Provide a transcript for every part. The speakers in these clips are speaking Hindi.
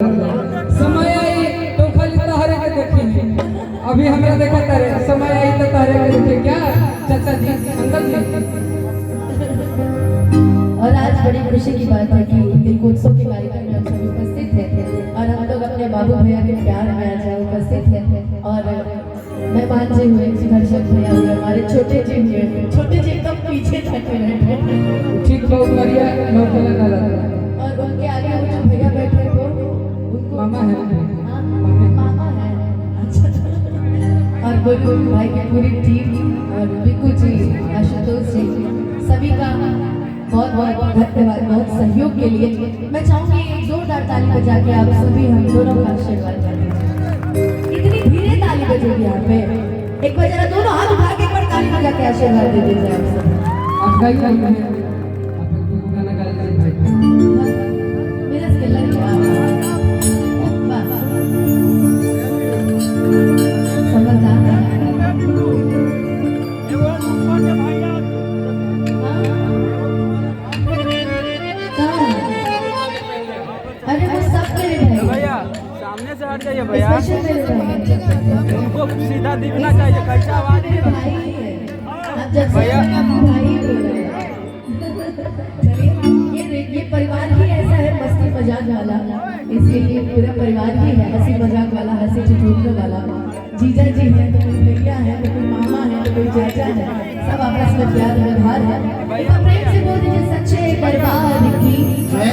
समय आई तो खाली तहरे के देखी। अभी हमरा देखा तारे समय आई तो तहरे के देखे क्या चाचा जी अंकल जी। और आज बड़ी खुशी की बात है कि दीपोत्सव के कार्यक्रम में हम सभी उपस्थित हैं और हम लोग अपने बाबू भैया के प्यार में आज उपस्थित हैं और मेहमान जी हुए सुदर्शन भैया हुए हमारे छोटे जी हुए। छोटे जी एकदम पीछे बैठे रहे ठीक बहुत बढ़िया नौकला ना लगा और उनके आगे वो जो भैया बैठे वो उनको मामा है। हाँ, मामा है। अच्छा और गोलू भाई की पूरी टीम और बिकू जी आशुतोष जी सभी का बहुत बहुत धन्यवाद बहुत सहयोग के लिए। मैं चाहूंगी एक जोरदार ताली बजा के आप सभी हम दोनों का आशीर्वाद करें। इतनी धीरे ताली बजेगी यहाँ पे एक बार जरा दोनों हाथ उठा के एक बार ताली बजा के आशीर्वाद दे दीजिए आप सब। आप गाइए आप गाना गा लीजिए भाई। मेरा स्किल है समझदार है। अरे वो सब मेरे भाई भैया सामने से हट जाइए भैया, स्पेशल मेरे भाई उनको सीधा दिखना चाहिए। कैसा आवाज मेरे भाई है आप जब से भैया। भाई बोल रहे हैं। चलिए ये परिवार ही ऐसा है मस्ती मजाक वाला इसलिए ये पूरा परिवार ही है हंसी मजाक वाला हंसी ठिठोलने वाला। जीजा जी है तो कोई भैया है तो कोई मामा है तो कोई चाचा है सब आपस में प्यार व्यवहार है। एक बार प्रेम से बोल दीजिए सच्चे दरबार की मैं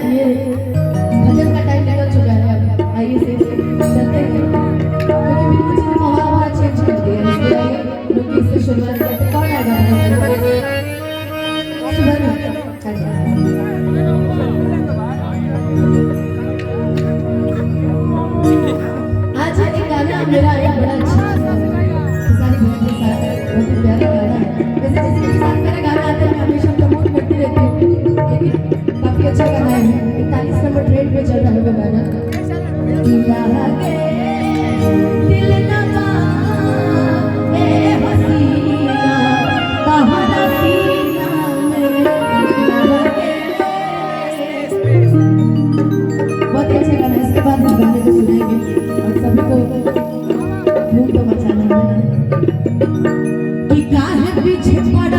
ये भजन का टाइम निकल चुका है आइए से चलते हैं क्योंकि बिल्कुल जी ने माहौल चेंज कर दिया इसलिए आइए लोग इससे शुरुआत करते हैं। कौन आएगा आज एक गाना मेरा एक बड़ा अच्छा सारी बहन के साथ बहुत ही प्यारा गाना है। वैसे जिस के साथ मेरा गाना आता है मैं हमेशा प्रमोट करती रहती हूँ लेकिन काफी अच्छा गाना है 41 नंबर ट्रेड पे चल रहा है वो गाना। दिल नवा ए हसीना कहाँ सीना बहुत अच्छा गाना है। इसके बाद हम गाने को सुनाएंगे और सभी को धूम तो मचाना है कि काहे पीछे पड़ा